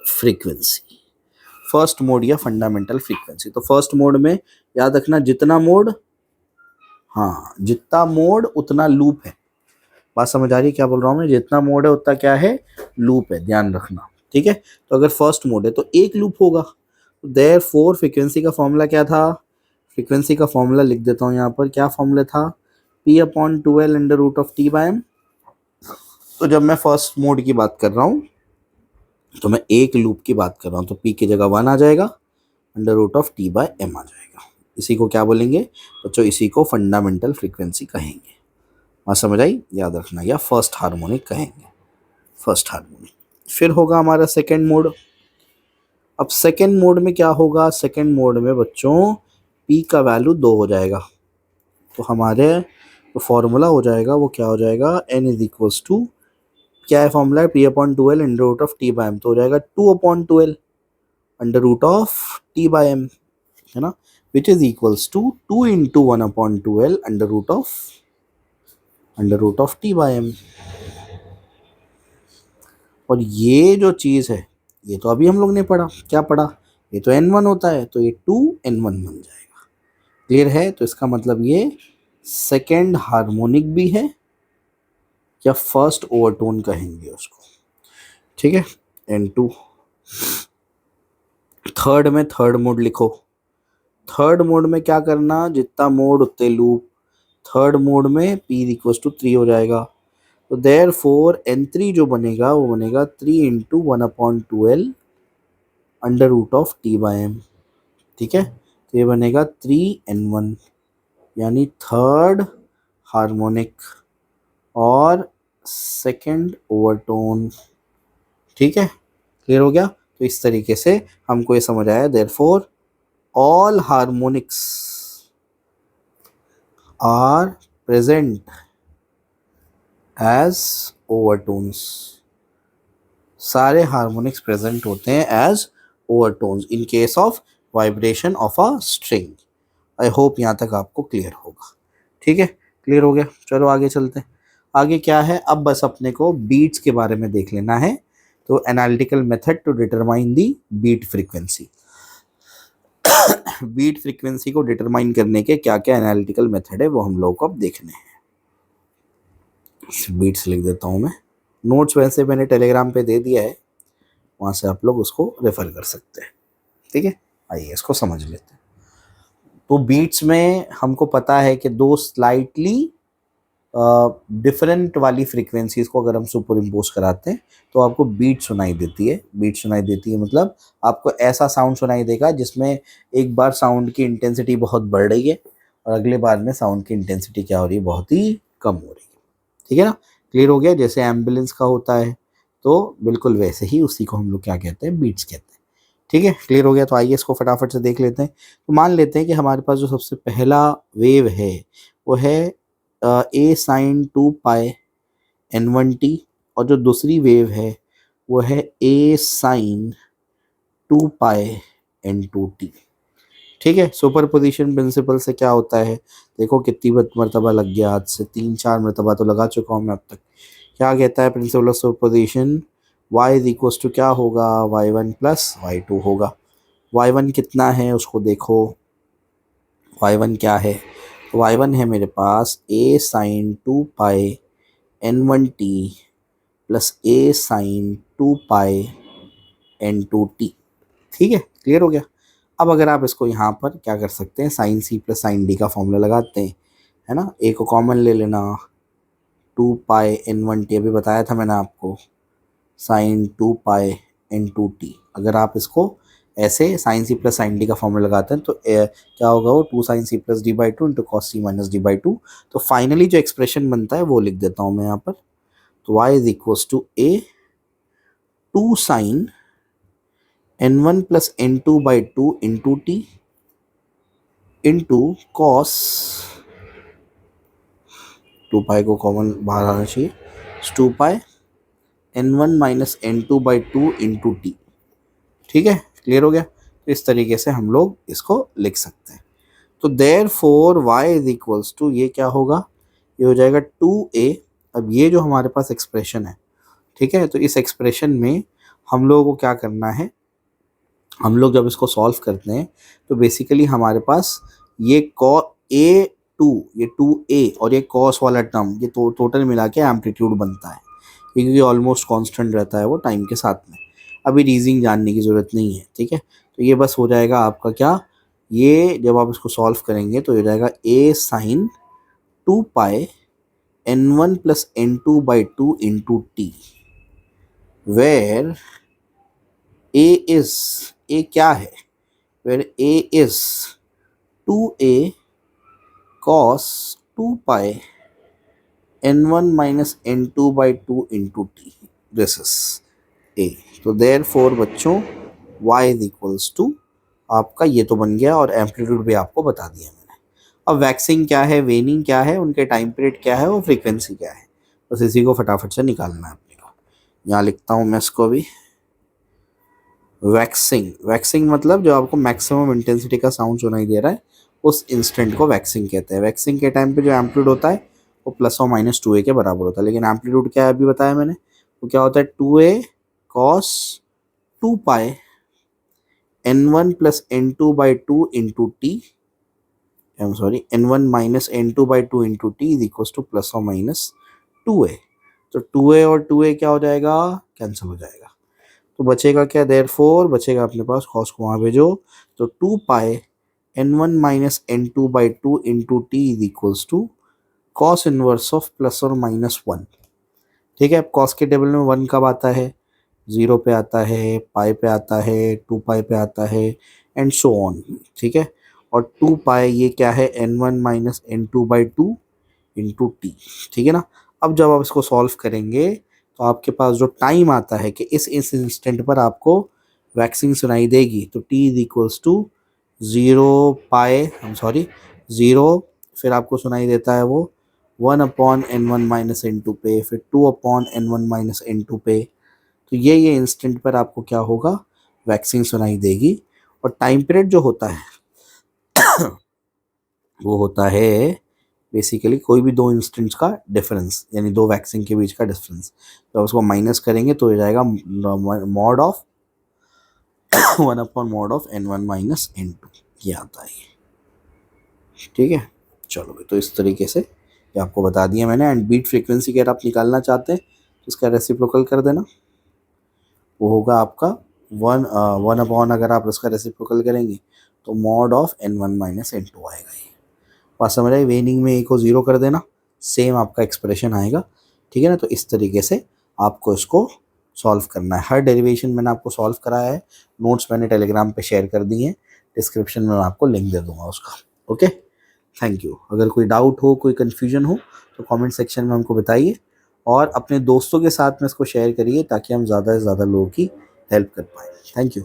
frequency, first mode या फंडामेंटल फ्रीक्वेंसी। तो फर्स्ट मोड में याद रखना जितना मोड, हाँ जितना मोड उतना लूप है। बात समझ आ रही है क्या बोल रहा हूँ मैं, जितना मोड है उतना क्या है, लूप है, ध्यान रखना। ठीक है, तो अगर फर्स्ट मोड है तो एक लूप होगा। देयरफॉर फ्रीक्वेंसी का फॉर्मूला क्या था, फ्रीक्वेंसी का फॉर्मूला लिख देता हूँ यहाँ पर, क्या फॉर्मूला था, p/2l under root of T by M. तो जब मैं फर्स्ट मोड की बात कर रहा हूँ तो मैं एक लूप की बात कर रहा हूँ, तो p की जगह 1 आ जाएगा, under root of T by M आ जाएगा। इसी को क्या बोलेंगे बच्चों, इसी को फंडामेंटल फ्रीक्वेंसी कहेंगे। बात समझ आई, याद रखना, या फर्स्ट हार्मोनिक कहेंगे, फर्स्ट हार्मोनिक। फिर होगा हमारा सेकेंड मोड। अब सेकेंड मोड में क्या होगा, सेकेंड मोड में बच्चों p का वैल्यू 2 हो जाएगा। तो हमारे जो फॉर्मूला हो जाएगा वो क्या हो जाएगा, n इज इक्वल्स टू, क्या है formula, p/2l under root of T by M. तो हो जाएगा 2/2l under root of T by M, है ना, which is equals to 2 into 1/2l under root of T by M. और ये जो चीज़ है ये तो अभी हम लोग ने पढ़ा, क्या पढ़ा, ये तो n1 होता है, तो ये 2n1 बन जाएगा। क्लियर है, तो इसका मतलब ये सेकेंड हार्मोनिक भी है, या फर्स्ट ओवरटोन कहेंगे उसको। ठीक है, n2। थर्ड में थर्ड मोड लिखो। थर्ड मोड में क्या करना, जितना मोड उतने लूप। थर्ड मोड में p इक्वल्स टू 3 हो जाएगा। तो देयरफॉर n3 जो बनेगा वो बनेगा 3 into 1/2l under root of T by M. ठीक है, तो ये बनेगा 3n1, यानी थर्ड हार्मोनिक और सेकंड ओवरटोन। ठीक है, क्लियर हो गया। तो इस तरीके से हमको ये समझ आया, therefore all harmonics are present as overtones. सारे हार्मोनिक्स प्रेजेंट होते हैं as overtones in case of vibration of a string. I hope यहाँ तक आपको क्लियर होगा। ठीक है, क्लियर हो गया, चलो आगे चलते हैं। आगे क्या है, अब बस अपने को बीट्स के बारे में देख लेना है। तो analytical method to determine the beat frequency. Beat frequency को डिटरमाइन करने के क्या क्या एनालिटिकल मेथड है वो हम लोगों को अब देखने हैं। बीट्स लिख देता हूँ मैं, नोट्स वैसे मैंने टेलीग्राम पे दे दिया है, वहाँ से आप लोग उसको रेफर कर सकते हैं। ठीक है, आइए इसको समझ लेते हैं। तो बीट्स में हमको पता है कि दो स्लाइटली डिफरेंट वाली फ्रीक्वेंसीज को अगर हम सुपर इम्पोज कराते हैं तो आपको बीट सुनाई देती है। बीट सुनाई देती है मतलब आपको ऐसा साउंड सुनाई देगा जिसमें एक बार साउंड की इंटेंसिटी बहुत बढ़ रही है और अगले बार में साउंड की इंटेंसिटी क्या हो रही है, बहुत ही कम हो रही है। ठीक है ना, क्लियर हो गया। जैसे एम्बुलेंस का होता है तो बिल्कुल वैसे ही उसी को हम लोग क्या कहते हैं, बीट्स कहते हैं। ठीक है, क्लियर हो गया। तो आइए इसको फटाफट से देख लेते हैं। तो मान लेते हैं कि हमारे पास जो सबसे पहला वेव है वो है ए साइन 2 पाई n1t, और जो दूसरी वेव है वो है ए साइन 2 पाई n2t। ठीक है, सुपर पोजिशन प्रिंसिपल से क्या होता है, देखो कितनी मरतबा लग गया, आज से 3-4 मरतबा तो लगा चुका हूँ मैं अब तक। क्या कहता है principle of superposition, y is equals to क्या होगा, y1 प्लस y2 होगा। y1 कितना है उसको देखो, y1 क्या है, तो y1 है मेरे पास a साइन 2 पाई n1t प्लस a साइन 2 पाई n2t। ठीक है, क्लियर हो गया। अब अगर आप इसको यहाँ पर क्या कर सकते हैं, sine C plus sine D का फॉर्मूला लगाते हैं, है ना, ए को कॉमन ले लेना, 2 पाई n1t अभी बताया था मैंने आपको, साइन 2 पाई n2t। अगर आप इसको ऐसे sine C plus sine D का फॉर्मूला लगाते हैं तो क्या होगा, वो 2 sin c+d/2 into cos C minus d/2। तो फाइनली जो एक्सप्रेशन बनता है वो लिख देता हूँ मैं यहाँ पर। तो y is equals to a 2 sin n1 plus n2/2 into t into cos, 2 पाई को कॉमन बाहर आना चाहिए, 2 पाई n1 minus n2/2 into T. ठीक है, क्लियर हो गया। तो इस तरीके से हम लोग इसको लिख सकते हैं। तो therefore y is equals to, ये क्या होगा, ये हो जाएगा 2a। अब ये जो हमारे पास एक्सप्रेशन है, ठीक है, तो इस एक्सप्रेशन में हम लोगों को क्या करना है, हम लोग जब इसको सॉल्व करते हैं तो बेसिकली हमारे पास ये a2, ये 2a और ये कॉस वाला टर्म, ये तो टोटल मिला के एम्पलीट्यूड बनता है, क्योंकि ऑलमोस्ट कांस्टेंट रहता है वो टाइम के साथ में। अभी रीजनिंग जानने की ज़रूरत नहीं है, ठीक है। तो ये बस हो जाएगा आपका क्या, ये जब आप इसको सॉल्व करेंगे तो हो जाएगा a साइन 2 पाई n1 plus n2/2 into t, where a क्या है, where a is 2a cos 2 पाई n1 minus n2/2 into t, this is a। तो देयर फोर बच्चों y इज इक्वल्स टू आपका ये तो बन गया, और एम्पलीट्यूड भी आपको बता दिया मैंने। अब वैक्सिंग क्या है, वेनिंग क्या है, उनके टाइम पीरियड क्या है और फ्रीक्वेंसी क्या है, बस इसी को फटाफट से निकालना है अपने को। यहाँ लिखता हूँ मैं इसको भी, वैक्सिंग मतलब जो आपको मैक्सिमम इंटेंसिटी का साउंड सुनाई दे रहा है उस इंस्टेंट को वैक्सिंग कहते हैं। वैक्सिंग के टाइम पे जो एम्पलीट्यूड होता है वो प्लस और माइनस 2a के बराबर होता है, लेकिन एम्पलीट्यूड क्या है अभी बताया मैंने, वो क्या होता है 2a cos 2 पाई n1 plus n2/2 into T, I am sorry n1 minus n2/2 into t is equal two plus और माइनस 2a। तो 2a और 2a क्या हो जाएगा, कैंसिल हो जाएगा, तो बचेगा क्या, देयरफॉर बचेगा अपने पास, कॉस को वहाँ भेजो, तो 2 पाई n1 minus n2/2 into t is equals to cos inverse of plus और माइनस 1। ठीक है, अब कॉस के टेबल में 1 कब आता है, 0 पे आता है, पाई पे आता है, 2 पाई पे आता है, एंड सो ऑन। ठीक है, और 2 पाई ये क्या है, n1 minus n2/2 into T. ठीक है ना। अब जब आप इसको सॉल्व करेंगे तो आपके पास जो टाइम आता है कि इस इंस्टेंट पर आपको वैक्सिंग सुनाई देगी, तो t इज इक्वल्स टू 0, फिर आपको सुनाई देता है वो 1/n1 माइनस n2 पे, फिर 2/n1 माइनस n2 पे। तो ये इंस्टेंट पर आपको क्या होगा, वैक्सिंग सुनाई देगी। और टाइम पीरियड जो होता है वो होता है बेसिकली कोई भी दो इंस्टेंट्स का डिफरेंस, यानी दो वैक्सिंग के बीच का डिफरेंस। तो उसको माइनस करेंगे तो हो जाएगा mod of 1/mod of n1 minus n2, ये आता है। ठीक है, चलो तो इस तरीके से ये आपको बता दिया मैंने। एंड बीट फ्रीक्वेंसी अगर आप निकालना चाहते हैं तो इसका रेसिप्रोकल कर देना, वो होगा आपका 1 अगर आप इसका रेसिप्रोकल करेंगे तो mod of n1 minus n2 आएगा। ये बात समझ आए, वेनिंग में एक को 0 कर देना, सेम आपका एक्सप्रेशन आएगा। ठीक है ना, तो इस तरीके से आपको इसको सॉल्व करना है। हर डेरिवेशन मैंने आपको सॉल्व कराया है, नोट्स मैंने टेलीग्राम पे शेयर कर दिए हैं, डिस्क्रिप्शन में मैं आपको लिंक दे दूंगा उसका। Okay, thank you. अगर कोई डाउट हो, कोई कन्फ्यूजन हो तो कमेंट सेक्शन में हमको बताइए, और अपने दोस्तों के साथ में इसको शेयर करिए ताकि हम ज़्यादा से ज़्यादा लोगों की हेल्प कर पाएँ। Thank you.